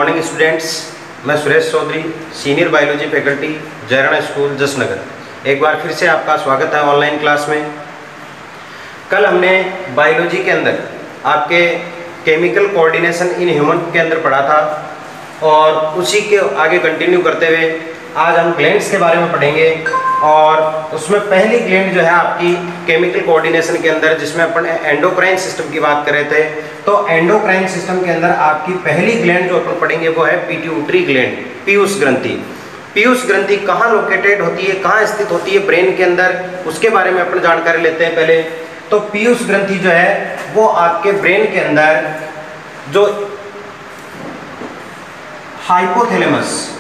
Morning students, मैं Suresh Chaudhary, senior biology faculty, Jayrana school, Jasnagar. एक बार फिर से आपका स्वागत है ऑनलाइन क्लास में। कल हमने बायोलॉजी के अंदर आपके केमिकल कोऑर्डिनेशन इन ह्यूमन के अंदर पढ़ा था और उसी के आगे कंटिन्यू करते हुए आज हम ग्लैंड्स के बारे में पढ़ेंगे। और उसमें पहली ग्लैंड जो है आपकी केमिकल कोऑर्डिनेशन के अंदर, जिसमें अपन एंडोक्राइन सिस्टम की बात कर रहे थे, तो एंडोक्राइन सिस्टम के अंदर आपकी पहली ग्लैंड जो अपन पढ़ेंगे वो है पिट्यूटरी ग्लैंड, पीयूष ग्रंथि। पीयूष ग्रंथि कहाँ लोकेटेड होती है, कहाँ स्थित होती है ब्रेन के अंदर, उसके बारे में अपन जानकारी लेते हैं पहले। तो पीयूष ग्रंथि जो है वो आपके ब्रेन के अंदर जो हाइपोथैलेमस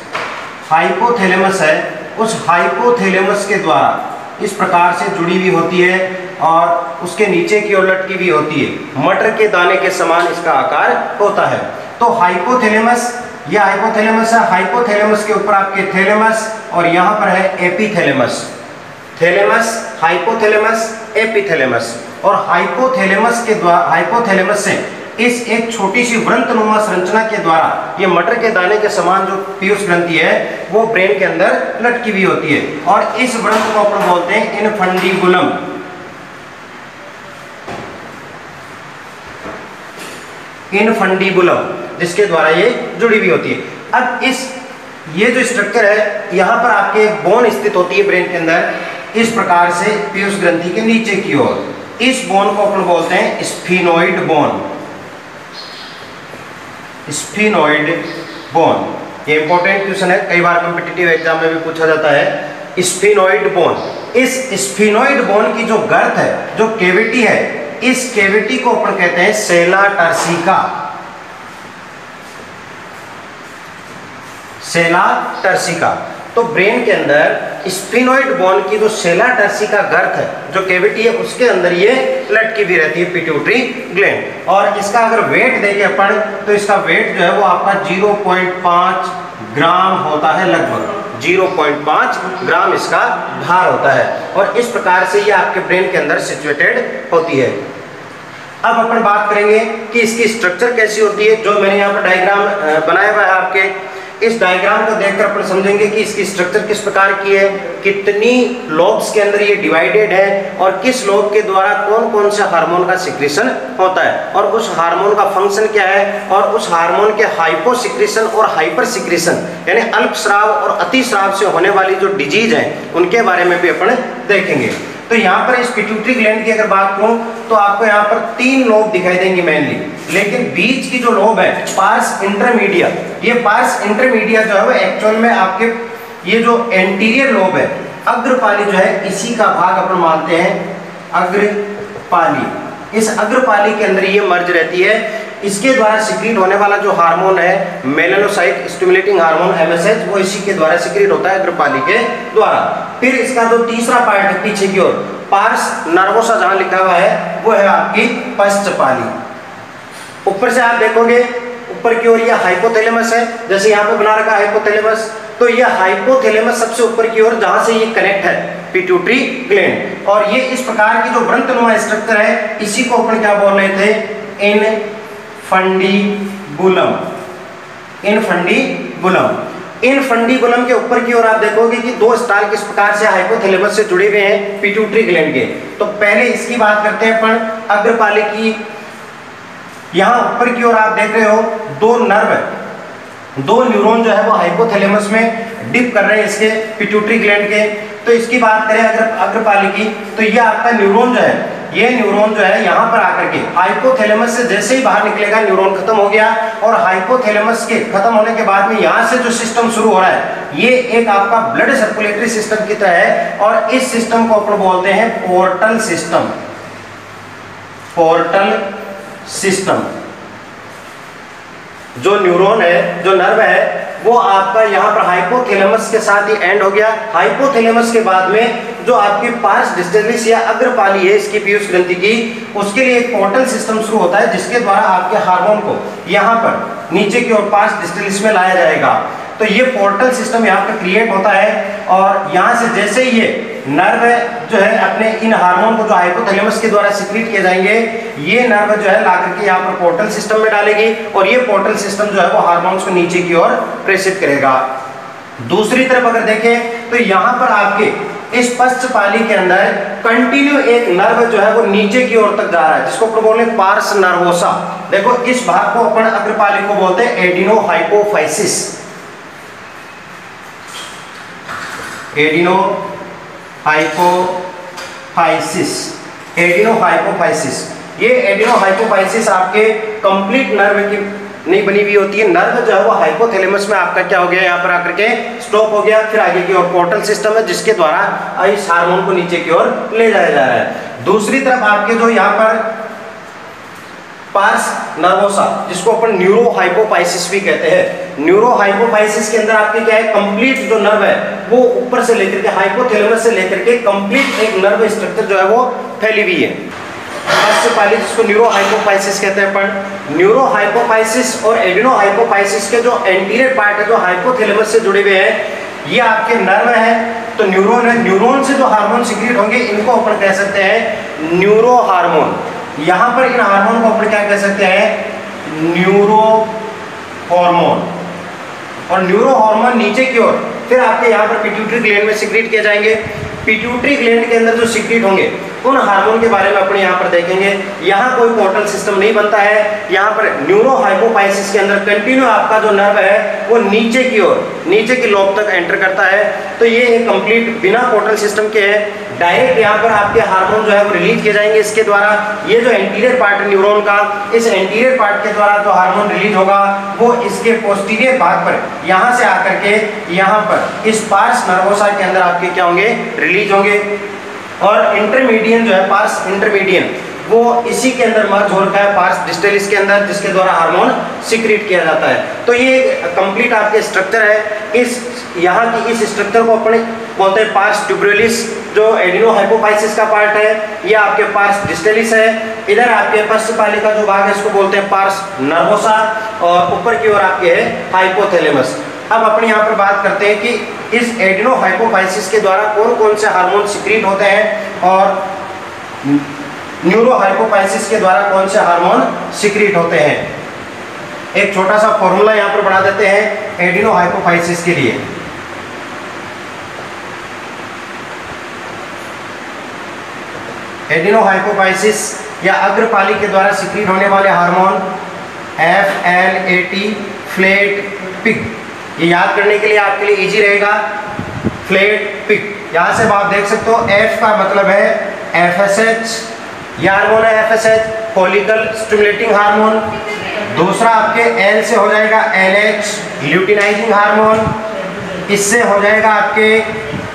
है, उस हाइपोथैलेमस के द्वारा इस प्रकार से जुड़ी हुई होती है और उसके नीचे की ओर लटकी हुई होती है। मटर के दाने के समान इसका आकार होता है। तो हाइपोथैलेमस, यह हाइपोथैलेमस है। हाइपोथैलेमस के ऊपर आपके थैलेमस और यहाँ पर है एपिथैलेमस। Thalamus, hypothalamus, epithalamus. और हाइपोथैलेमस के द्वारा, हाइपोथैलेमस से इस एक छोटी सी वृंतनुमा संरचना के द्वारा ये मटर के दाने के समान जो पीयूष ग्रंथि है वो ब्रेन के अंदर लटकी हुई होती है। और इस वृंत को अपन बोलते हैं इनफंडिबुलम। इनफंडिबुलम, जिसके द्वारा ये जुड़ी हुई होती है। अब ये जो स्ट्रक्चर है, यहाँ पर आपके बोन स्थित होती है ब्रेन के अंदर, इस प्रकार से पीयूष ग्रंथि के नीचे की ओर। इस बोन को अपन बोलते हैं स्फीनोइड बोन। स्फीनोइड बोन, ये इंपॉर्टेंट क्वेश्चन है, कई बार कॉम्पिटिटिव एग्जाम में भी पूछा जाता है। स्फीनोइड बोन, इस स्फीनोइड बोन की जो गर्थ है, जो कैविटी है, इस कैविटी को अपन कहते हैं सेला टर्सिका। सेला टर्सिका। तो ब्रेन के अंदर स्फीनोइड बोन की जो सेला टर्सिका गर्थ है, जो कैविटी है, उसके अंदर ये लटकी भी रहती है पिट्यूटरी ग्लैंड। और इसका अगर वेट देखें अपन, तो इसका वेट जो है वो आपका 0.5 ग्राम होता है, लगभग 0.5 ग्राम इसका भार होता है। और इस प्रकार से ये आपके ब्रेन के अंदर सिचुएटेड होती है। अब अपन बात करेंगे कि इसकी स्ट्रक्चर कैसी होती है। जो मैंने यहाँ पर डायग्राम बनाया हुआ है आपके, इस डायग्राम को देखकर अपन समझेंगे कि इसकी स्ट्रक्चर किस प्रकार की है, कितनी लोब्स के अंदर ये डिवाइडेड है और किस लोब के द्वारा कौन कौन से हार्मोन का सिक्रीशन होता है और उस हार्मोन का फंक्शन क्या है, और उस हार्मोन के हाइपो सिक्रीशन और हाइपर सिक्रीशन यानी अल्प स्राव और अति स्राव से होने वाली जो डिजीज है उनके बारे में भी अपन देखेंगे। तो यहाँ पर इस पिट्यूटरी ग्लैंड की अगर बात करूं तो आपको यहाँ पर 3 लोब दिखाई देंगे मेनली, लेकिन बीच की जो लोब है पार्स इंटरमीडिया, ये पार्स इंटरमीडिया जो है वो एक्चुअल में आपके ये जो एंटीरियर लोब है, अग्रपाली जो है, इसी का भाग अपन मानते हैं अग्रपाली। इस अग्रपाली के अंदर ये मर्ज रहती है। इसके द्वारा सिक्रीट होने वाला जो हार्मोन है मेलानोसाइट स्टिमुलेटिंग हार्मोन MSH, वो इसी के द्वारा सिक्रीट होता है अग्रपाली के द्वारा। फिर इसका जो तीसरा पार्ट है पीछे की ओर, पार्स नर्वोसा जहां लिखा हुआ है, वो है आपकी पश्चपाली। ऊपर से आप देखोगे ऊपर की ओर ये हाइपोथैलेमस है, जैसे यहाँ पे बना रखा है हाइपोथैलेमस, तो ये हाइपोथैलेमस सबसे ऊपर की ओर जहां से ये कनेक्ट है पिट्यूटरी ग्लैंड। और ये इस प्रकार की जो वृंतनुमा स्ट्रक्चर है, इसी को अपन क्या बोल रहे थे, इनफंडिबुलम। इनफंडिबुलम। इनफंडिबुलम के ऊपर की ओर आप देखोगे कि 2 स्टार किस प्रकार से हाइपोथैलेमस से जुड़े हुए हैं पिट्यूटरी ग्लैंड के। तो पहले इसकी बात करते हैं अपन अग्रपाली की। यहाँ ऊपर की ओर आप देख रहे हो 2 नर्व है, 2 न्यूरॉन जो है वो हाइपोथैलेमस में डिप कर रहे हैं इसके पिट्यूटरी ग्लैंड के। तो इसकी बात करें अग्रपाली की, तो ये आपका न्यूरॉन जो है, ये न्यूरॉन जो है यहाँ पर आकर के हाइपोथैलेमस से जैसे ही बाहर निकलेगा, न्यूरॉन खत्म हो गया। और हाइपोथैलेमस के खत्म होने के बाद में यहाँ से जो सिस्टम शुरू हो रहा है, ये एक आपका ब्लड सर्कुलेटरी सिस्टम की तरह है। और इस सिस्टम को अपन बोलते हैं पोर्टल सिस्टम। Portal system. जो न्यूरॉन है, जो नर्व है, वो आपका यहाँ पर हाइपोथैलेमस के साथ ही एंड हो गया। हाइपोथैलेमस के बाद में जो आपकी पार्स डिस्टलिस या अग्रपाली है इसकी पीयूष ग्रंथि की, उसके लिए एक पोर्टल सिस्टम शुरू होता है, जिसके द्वारा आपके हार्मोन को यहाँ पर नीचे की ओर पार्स डिस्टलिस में लाया जाएगा। तो ये पोर्टल सिस्टम यहाँ पे क्रिएट होता है और यहाँ से जैसे ही ये नर्व जो है अपने इन हार्मोन को जो हाइपोथैलेमस के द्वारा सिक्रीट किए जाएंगे, ये नर्व जो है ला करके यहाँ पर पोर्टल सिस्टम में डालेगी और ये पोर्टल सिस्टम जो है वो हार्मोन्स को नीचे की ओर प्रेषित करेगा। दूसरी तरफ अगर देखें तो यहाँ पर आपके इस पश्चपाली के अंदर कंटिन्यू एक नर्व जो है वो नीचे की ओर तक जा रहा है, जिसको अपन बोलते हैं पार्स नर्वोसा। देखो इस भाग को अपन अग्रपाली को बोलते हैं एडिनोहाइपोफाइसिस। एडिनोहाइपोफाइसिस ये एडिनोहाइपोफाइसिस आपके कंप्लीट नर्व की नहीं बनी हुई होती है। नर्व जो है वो हाइपोथैलेमस में आपका क्या हो गया, यहाँ पर आकर के स्टॉप हो गया, फिर आगे की ओर पोर्टल सिस्टम है जिसके द्वारा इस हार्मोन को नीचे की ओर ले जाया जा रहा है। दूसरी तरफ आपके जो यहाँ पर पार्स नर्वोसा, जिसको अपन न्यूरोहाइपोफाइसिस भी कहते हैं। न्यूरोहाइपोफाइसिस के अंदर आपके क्या है, कंप्लीट जो नर्व है वो ऊपर से लेकर के हाइपोथैलेमस से लेकर के कंप्लीट एक नर्व स्ट्रक्चर जो है वो फैली हुई है। पश्चपाली जिसको न्यूरोहाइपोफाइसिस कहते हैं अपन। न्यूरोहाइपोफाइसिस और एडिनोहाइपोफाइसिस के जो एंटीरियर पार्ट है जो हाइपोथैलेमस से जुड़े हुए हैं, ये आपके नर्व है। तो न्यूरॉन है, न्यूरॉन से जो हार्मोन सिक्रीट होंगे इनको अपन कह सकते हैं न्यूरो हार्मोन। यहाँ पर इन हार्मोन को अपन क्या कह सकते हैं, न्यूरो हार्मोन। और न्यूरो हार्मोन नीचे की ओर फिर आपके यहाँ पर पिट्यूटरी ग्लैंड में सिक्रीट किए जाएंगे। पिट्यूटरी ग्लैंड के अंदर जो सिक्रीट होंगे उन हार्मोन के बारे में अपने यहाँ पर देखेंगे। यहाँ कोई पोर्टल सिस्टम नहीं बनता है। यहाँ पर न्यूरोहाइपोफाइसिस के अंदर कंटिन्यू आपका जो नर्व है वो नीचे की ओर, नीचे की लोब तक एंटर करता है। तो ये एक कंप्लीट बिना पोर्टल सिस्टम के है। डायरेक्ट यहाँ पर आपके हार्मोन जो है वो रिलीज किए जाएंगे इसके द्वारा। ये जो एंटीरियर पार्ट है न्यूरॉन का, इस एंटीरियर पार्ट के द्वारा जो हार्मोन रिलीज होगा वो इसके पोस्टीरियर भाग पर यहाँ से आकर के यहाँ पर इस पार्स नर्वोसा के अंदर आपके क्या होंगे, रिलीज होंगे। और इंटरमीडियन जो है पार्स इंटरमीडियन वो इसी के अंदर मर्ज हो रखा है पार्स डिस्टलिस के अंदर, जिसके द्वारा हार्मोन सिक्रीट किया जाता है। तो ये कंप्लीट आपके स्ट्रक्चर है। इस यहाँ की इस स्ट्रक्चर को अपने बोलते हैं पार्स ट्यूबुलरिस, जो एडिनोहाइपोफाइसिस का पार्ट है। ये आपके पार्स डिस्टलिस है। इधर आपके पश्चपाली का जो भाग है इसको बोलते हैं पार्स नर्वोसा और ऊपर की ओर आपके है हाइपोथैलेमस। अब अपने यहाँ पर बात करते हैं कि इस एडिनोहाइपोफाइसिस के द्वारा कौन कौन से हार्मोन सिक्रीट होते हैं और न्यूरोहाइपोफाइसिस के द्वारा कौन से हार्मोन सिक्रीट होते हैं। एक छोटा सा फॉर्मूला यहाँ पर बना देते हैं एडिनोहाइपोफाइसिस के लिए। एडिनोहाइपोफाइसिस या अग्रपाली के द्वारा सिक्रीट होने वाले हार्मोन FLAT, फ्लैट पिग। ये याद करने के लिए आपके लिए इजी रहेगा, फ्लैट पिग। यहाँ से आप देख सकते हो F का मतलब है FSH, ये हार्मोन है FSH, फॉलिकल स्टिमुलेटिंग हार्मोन। दूसरा आपके L से हो जाएगा LH, ल्यूटिनाइजिंग हार्मोन। इससे हो जाएगा आपके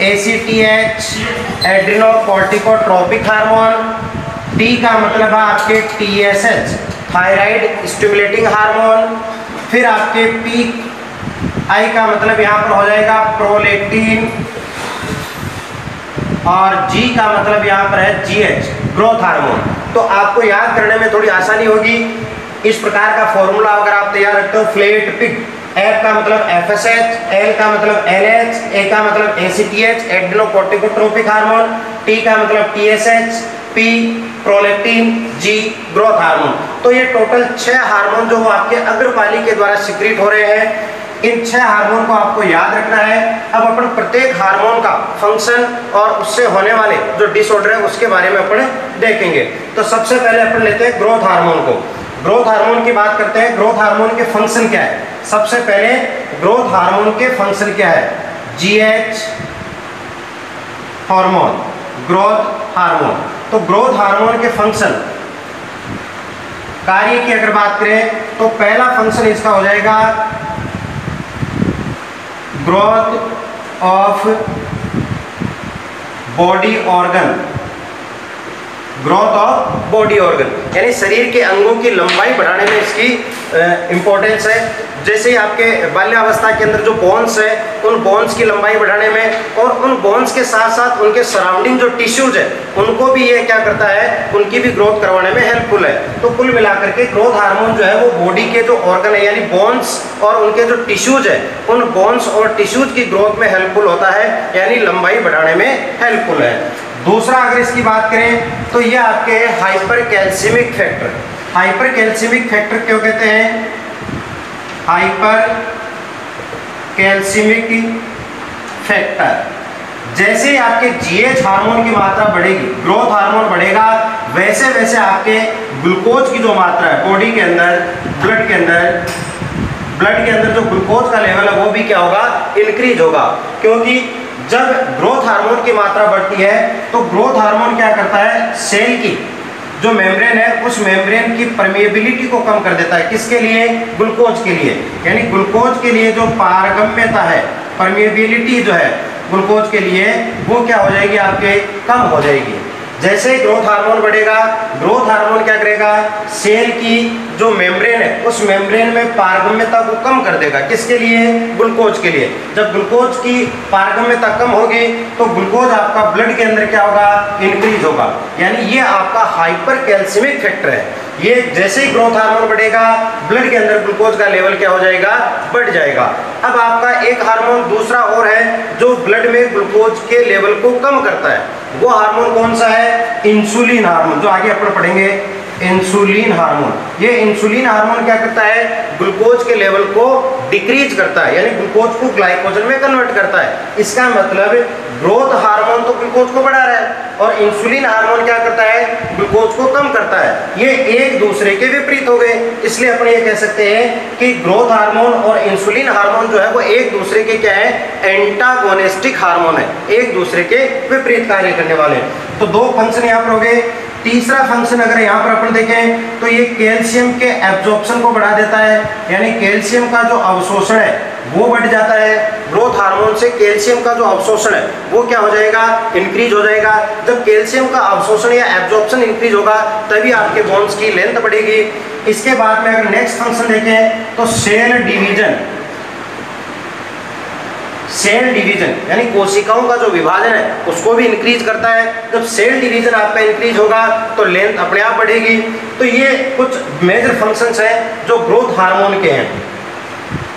ACTH, एड्रिनोकोर्टिकोट्रोपिक हार्मोन। T का मतलब है आपके TSH, थायराइड स्टिमुलेटिंग हार्मोन। फिर आपके P, I का मतलब यहाँ पर हो जाएगा प्रोलैक्टिन। और G का मतलब यहाँ पर है GH, ग्रोथ हार्मोन। तो आपको याद करने में थोड़ी आसानी होगी। इस प्रकार का फॉर्मूला अगर आप तैयार रखते हो, फ्लैट पिग, F का मतलब FSH, L का मतलब LH, A का मतलब ACTH, एड्रिनोकोर्टिकोट्रोपिक हार्मोन, T का मतलब TSH, P prolactin, G growth hormone. तो ये टोटल 6 हार्मोन जो वो आपके अग्रपाली के द्वारा सिक्रीट हो रहे हैं। इन 6 हार्मोन को आपको याद रखना है। अब अपन प्रत्येक हार्मोन का फंक्शन और उससे होने वाले जो डिसऑर्डर है उसके बारे में अपन देखेंगे। तो सबसे पहले अपन लेते हैं ग्रोथ हार्मोन को। ग्रोथ हार्मोन की बात करते हैं। ग्रोथ हार्मोन के फंक्शन क्या है? सबसे पहले ग्रोथ हार्मोन के फंक्शन क्या है? GH hormone, growth hormone. तो ग्रोथ हार्मोन के फंक्शन कार्य की अगर बात करें तो पहला फंक्शन इसका हो जाएगा growth of body organ, growth of body organ, यानी शरीर के अंगों की लंबाई बढ़ाने में इसकी इंपॉर्टेंस है। जैसे ही आपके बाल्यावस्था के अंदर जो बोन्स है, उन बोन्स की लंबाई बढ़ाने में और उन बोन्स के साथ साथ उनके सराउंडिंग जो टिश्यूज है उनको भी ये क्या करता है, उनकी भी ग्रोथ करवाने में हेल्पफुल है। तो कुल मिलाकर के ग्रोथ हार्मोन जो है वो बॉडी के जो ऑर्गन है यानी बोन्स और उनके जो टिश्यूज है, उन बोन्स और टिश्यूज की ग्रोथ में हेल्पफुल होता है, यानी लंबाई बढ़ाने में हेल्पफुल है। दूसरा अगर इसकी बात करें तो ये आपके hyper calcaemic factor. Hyper calcaemic factor क्यों कहते हैं? हाइपर कैल्सिमिक फैक्टर, जैसे ही आपके जीएच हार्मोन की मात्रा बढ़ेगी, ग्रोथ हार्मोन बढ़ेगा, वैसे वैसे आपके ग्लूकोज की जो मात्रा है बॉडी के अंदर, ब्लड के अंदर जो ग्लूकोज का लेवल है वो भी क्या होगा, इंक्रीज होगा। क्योंकि जब ग्रोथ हार्मोन की मात्रा बढ़ती है तो ग्रोथ हार्मोन क्या करता है, सेल की जो मेम्ब्रेन है उस मेम्ब्रेन की परमिएबिलिटी को कम कर देता है। किसके लिए? ग्लूकोज के लिए। यानी ग्लूकोज के लिए जो पारगम्यता है, परमिएबिलिटी जो है ग्लूकोज के लिए, वो क्या हो जाएगी, आपके कम हो जाएगी। जैसे ही ग्रोथ हार्मोन बढ़ेगा, ग्रोथ हार्मोन क्या करेगा, सेल की जो मेम्ब्रेन है उस मेम्ब्रेन में पारगम्यता को कम कर देगा। किसके लिए? ग्लूकोज के लिए। जब ग्लूकोज की पारगम्यता कम होगी तो ग्लूकोज आपका ब्लड के अंदर क्या होगा, इंक्रीज होगा। यानी ये आपका हाइपर कैल्सिमिक फैक्टर है। ये जैसे ही ग्रोथ हार्मोन बढ़ेगा, ब्लड के अंदर ग्लूकोज का लेवल क्या हो जाएगा, बढ़ जाएगा। अब आपका एक हार्मोन दूसरा और है जो ब्लड में ग्लूकोज के लेवल को कम करता है। वो हार्मोन कौन सा है? इंसुलिन हार्मोन, जो आगे अपन पढ़ेंगे। इंसुलिन हार्मोन, ये इंसुलिन हार्मोन क्या करता है, ग्लूकोज के लेवल को डिक्रीज करता है, यानी ग्लूकोज को ग्लाइकोजन में कन्वर्ट करता है। इसका मतलब ग्रोथ हार्मोन तो ग्लूकोज को बढ़ा रहा है और इंसुलिन हार्मोन क्या करता है, ग्लूकोज को कम करता है। ये एक दूसरे के विपरीत हो गए। इसलिए अपन ये कह सकते हैं कि ग्रोथ हार्मोन और इंसुलिन हार्मोन जो है वो एक दूसरे के क्या है, एंटागोनिस्टिक हार्मोन है, एक दूसरे के विपरीत कार्य करने वाले। तो दो फंक्शन यहाँ पर हो गए। तीसरा फंक्शन अगर यहाँ पर अपन देखें तो ये कैल्शियम के एब्जॉर्प्शन को बढ़ा देता है, यानी कैल्शियम का जो अवशोषण है वो बढ़ जाता है। ग्रोथ हार्मोन से कैल्शियम का जो अवशोषण है वो क्या हो जाएगा, इंक्रीज हो जाएगा। जब कैल्शियम का अवशोषण या एब्जॉर्प्शन इंक्रीज होगा तभी आपके बोन्स की लेंथ बढ़ेगी। इसके बाद में अगर नेक्स्ट फंक्शन देखें तो सेल डिवीजन। सेल डिवीजन यानी कोशिकाओं का जो विभाजन है उसको भी इंक्रीज करता है। जब सेल डिवीजन आपका इंक्रीज होगा तो लेंथ अपने आप बढ़ेगी। तो ये कुछ मेजर फंक्शंस हैं जो ग्रोथ हार्मोन के हैं।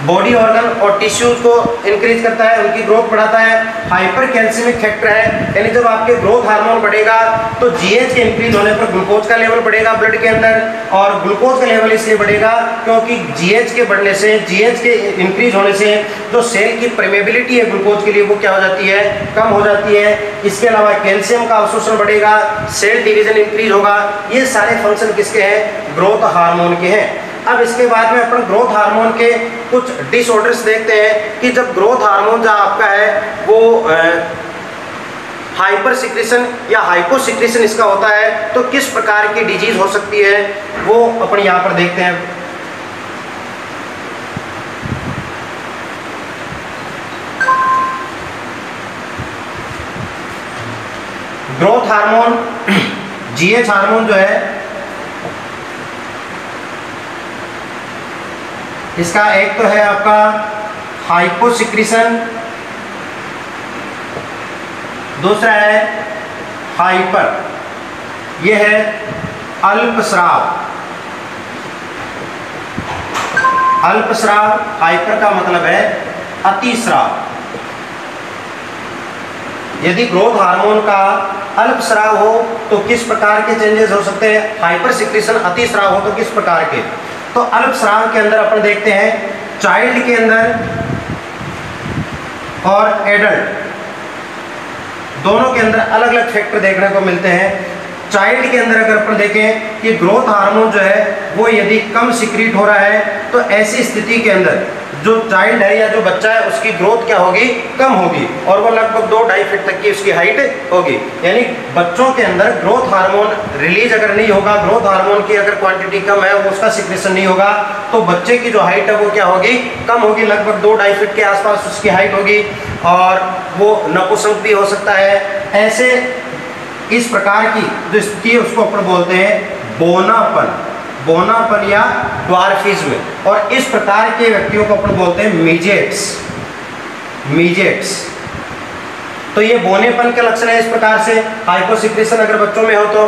बॉडी ऑर्गन और टिश्यूज को इंक्रीज करता है, उनकी ग्रोथ बढ़ाता है। हाइपर कैल्सिमिक फैक्टर है, यानी जब आपके ग्रोथ हार्मोन बढ़ेगा तो जीएच के इंक्रीज होने पर ग्लूकोज का लेवल बढ़ेगा ब्लड के अंदर, और ग्लूकोज का लेवल इसलिए बढ़ेगा क्योंकि जीएच के बढ़ने से, जीएच के इंक्रीज होने से जो सेल की परमेबिलिटी है ग्लूकोज के लिए वो क्या हो जाती है, कम हो जाती है। इसके अलावा कैल्शियम का अवशोषण बढ़ेगा, सेल डिवीजन इंक्रीज होगा। ये सारे फंक्शन किसके हैं, ग्रोथ हार्मोन के हैं। अब इसके बाद में अपन ग्रोथ हार्मोन के कुछ डिसऑर्डर्स देखते हैं कि जब ग्रोथ हार्मोन जो आपका है वो हाइपर सिक्रेशन या हाइपो सिक्रेशन इसका होता है तो किस प्रकार की डिजीज हो सकती है वो अपन यहाँ पर देखते हैं। ग्रोथ हार्मोन, जीएच हार्मोन जो है इसका एक तो है आपका हाइपोसिक्रेशन, दूसरा है हाइपर, ये है अल्पस्राव। अल्पस्राव, हाइपर का मतलब है अतिस्राव। यदि ग्रोथ हार्मोन का अल्पस्राव हो तो किस प्रकार के चेंजेस हो सकते हैं, हाइपर सिक्रेशन अतिस्राव हो तो किस प्रकार के। तो अल्पस्राव के अंदर अपन देखते हैं चाइल्ड के अंदर और एडल्ट दोनों के अंदर अलग अलग फैक्टर देखने को मिलते हैं। चाइल्ड के अंदर अगर अपन देखें कि ग्रोथ हार्मोन जो है वो यदि कम सिक्रीट हो रहा है तो ऐसी स्थिति के अंदर जो चाइल्ड है या जो बच्चा है उसकी ग्रोथ क्या होगी, कम होगी, और वो लगभग 2-2.5 फीट तक की उसकी हाइट होगी। यानी बच्चों के अंदर ग्रोथ हार्मोन रिलीज अगर नहीं होगा, ग्रोथ हार्मोन की अगर क्वांटिटी कम है, उसका सिक्रेशन नहीं होगा तो बच्चे की जो हाइट है वो क्या होगी, कम होगी, लगभग 2-2.5 फीट के आसपास उसकी हाइट होगी और वो नपुंसक भी हो सकता है। ऐसे इस प्रकार की जो स्थिति है उसको अपन बोलते हैं बोनापन। बोनापन या ड्वार्फिज्म, और इस प्रकार के व्यक्तियों को अपन बोलते हैं मीजेट्स। तो ये बोनेपन के लक्षण है इस प्रकार से, हाइपोसिक्रेशन अगर बच्चों में हो तो।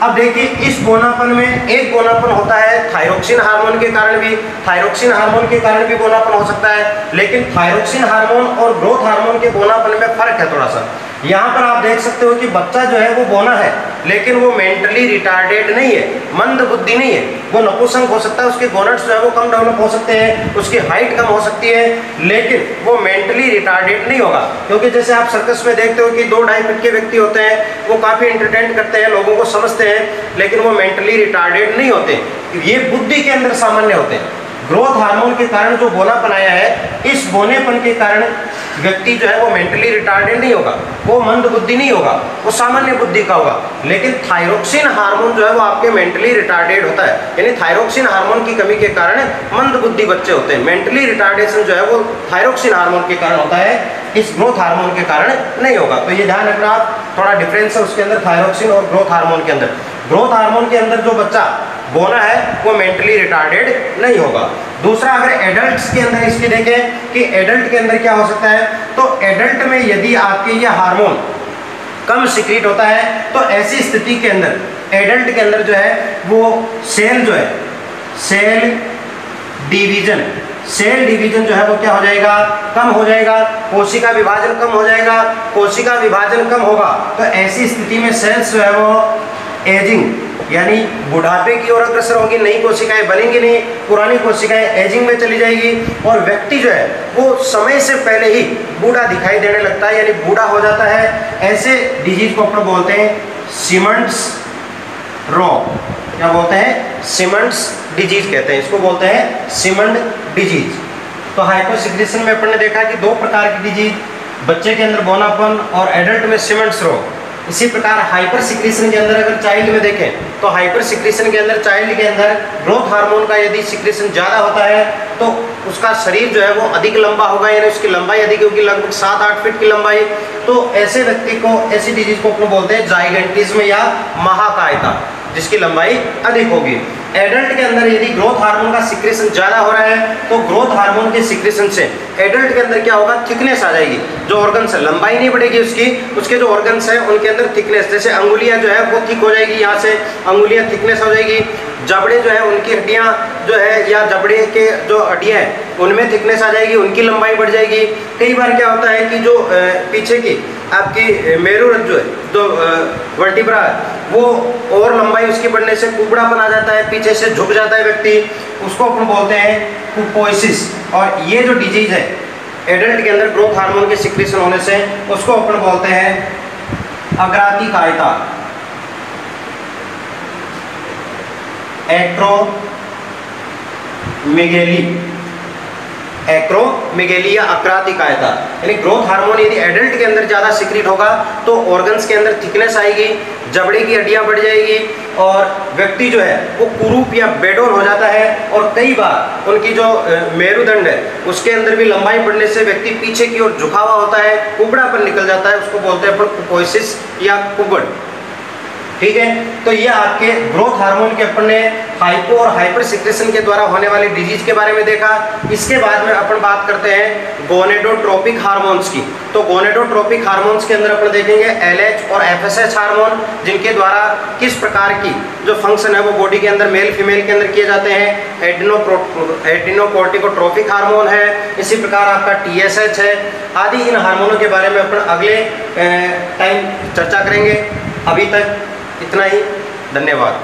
अब देखिए इस बोनापन में एक बोनापन होता है थायरोक्सिन हार्मोन के कारण भी, थायरोक्सिन हार्मोन के कारण भी बोनापन हो सकता है, लेकिन थायरोक्सिन हार्मोन और ग्रोथ हार्मोन के बोनापन में फर्क है थोड़ा सा। यहाँ पर आप देख सकते हो कि बच्चा जो है वो बोना है, लेकिन वो मेंटली रिटार्डेड नहीं है, मंद बुद्धि नहीं है, वो नपुंसक हो सकता है, उसके गोनट्स जो है वो कम डेवलप हो सकते हैं, उसकी हाइट कम हो सकती है, लेकिन वो मेंटली रिटार्डेड नहीं होगा। क्योंकि जैसे आप सर्कस में देखते हो कि 2-2.5 फीट के व्यक्ति होते हैं, वो काफ़ी एंटरटेन करते हैं, लोगों को समझते हैं, लेकिन वो मेंटली रिटार्डेड नहीं होते, ये बुद्धि के अंदर सामान्य होते हैं। ग्रोथ हार्मोन के कारण जो बोनापन आया है, इस बोनेपन के कारण व्यक्ति जो है वो मेंटली रिटार्डेड नहीं होगा, वो मंद बुद्धि नहीं होगा, वो सामान्य बुद्धि का होगा। लेकिन थायरोक्सिन हार्मोन जो है वो आपके मेंटली रिटार्डेड होता है, यानी थायरोक्सिन हार्मोन की कमी के कारण मंद बुद्धि बच्चे होते हैं। मेंटली रिटार्डेशन जो है वो थायरोक्सिन हार्मोन के कारण होता है, इस ग्रोथ हार्मोन के कारण नहीं होगा। तो ये ध्यान रखना, थोड़ा डिफरेंस है उसके अंदर, थायरोक्सिन और ग्रोथ हार्मोन के अंदर। ग्रोथ हार्मोन के अंदर जो बच्चा बोना है वो मेंटली रिटार्डेड नहीं होगा। दूसरा, अगर एडल्ट्स के अंदर इसकी देखें कि एडल्ट के अंदर क्या हो सकता है, तो एडल्ट में यदि आपके ये हार्मोन कम सिक्रीट होता है, तो ऐसी स्थिति के अंदर एडल्ट के अंदर जो है वो सेल जो है, सेल डिवीजन जो है वो क्या हो जाएगा, कम हो जाएगा, कोशिका विभाजन कम हो जाएगा। कोशिका विभाजन कम होगा तो ऐसी स्थिति में सेल्स जो है वो एजिंग यानी बुढ़ापे की ओर अग्रसर होगी, नई कोशिकाएं बनेंगी नहीं, पुरानी कोशिकाएं एजिंग में चली जाएगी, और व्यक्ति जो है वो समय से पहले ही बूढ़ा दिखाई देने लगता है, यानी बूढ़ा हो जाता है। ऐसे डिजीज को अपन बोलते हैं सिमंड्स रोग। क्या बोलते हैं? सिमंड्स डिजीज कहते हैं, इसको बोलते हैं सिमंड डिजीज। तो हाइपोसिक्रेशन में अपन ने देखा कि 2 प्रकार की डिजीज, बच्चे के अंदर बोनापन और एडल्ट में सिमंड्स रोग। इसी प्रकार हाइपर सिक्रेशन के अंदर अगर चाइल्ड में देखें तो हाइपर सिक्रेशन के अंदर चाइल्ड के अंदर ग्रोथ हार्मोन का यदि सिक्रेशन ज़्यादा होता है तो उसका शरीर जो है वो अधिक लंबा होगा, यानी उसकी लंबाई अधिक होगी, लगभग 7-8 फीट की लंबाई। तो ऐसे व्यक्ति को, ऐसी डिजीज को अपन बोलते हैं जाइगेंटिज्म या महाकायता, जिसकी लंबाई अधिक होगी। एडल्ट के अंदर यदि ग्रोथ हार्मोन का सिक्रेशन ज़्यादा हो रहा है तो ग्रोथ हार्मोन के सिक्रेशन से एडल्ट के अंदर क्या होगा, थिकनेस आ जाएगी, जो ऑर्गन्स है, लंबाई नहीं बढ़ेगी उसकी, उसके जो ऑर्गन्स है उनके अंदर थिकनेस, जैसे अंगुलियां जो है वो थिक हो जाएगी, यहाँ से अंगुलियां थिकनेस हो जाएगी, जबड़े जो है उनकी हड्डियां जो है या जबड़े के जो हड्डियां हैं उनमें थिकनेस आ जाएगी, उनकी लंबाई बढ़ जाएगी। कई बार क्या होता है कि जो पीछे की आपकी मेरुरज्जु है, जो वर्टिब्रा है, वो और लंबाई उसकी बढ़ने से कुबड़ापन आ जाता है, पीछे से झुक जाता है व्यक्ति, उसको अपन बोलते हैं कुपोइसिस। और ये जो डिजीज है एडल्ट के अंदर ग्रोथ हार्मोन के सिक्रेशन होने से, उसको अपन बोलते हैं अग्रातिकायता, एक्रोमेगेली या अक्रातिकायता। यानी ग्रोथ हार्मोन यदि एडल्ट के अंदर ज़्यादा सिक्रीट होगा तो ऑर्गन्स के अंदर थिकनेस आएगी, जबड़े की हड्डियां बढ़ जाएगी, और व्यक्ति जो है वो कुरूप या बेडोन हो जाता है। और कई बार उनकी जो मेरुदंड है उसके अंदर भी लंबाई बढ़ने से व्यक्ति पीछे की ओर झुका हुआ होता है, कुबड़ापन निकल जाता है, उसको बोलते हैं अपन कुपोइसिस या कुबड़। ठीक है, तो ये आपके ग्रोथ हार्मोन के अपन ने हाइपो और हाइपर सिक्रेशन के द्वारा होने वाली डिजीज के बारे में देखा। इसके बाद में अपन बात करते हैं गोनेडोट्रोपिक हार्मोन्स की। तो गोनेडोट्रोपिक हार्मोन्स के अंदर अपन देखेंगे LH और FSH हार्मोन, जिनके द्वारा किस प्रकार की जो फंक्शन है वो बॉडी के अंदर मेल फीमेल के अंदर किए जाते हैं। एडिनोकोर्टिकोट्रोपिक हार्मोन है, इसी प्रकार आपका TSH है, आदि इन हार्मोनों के बारे में अपन अगले टाइम चर्चा करेंगे। अभी तक इतना ही, धन्यवाद।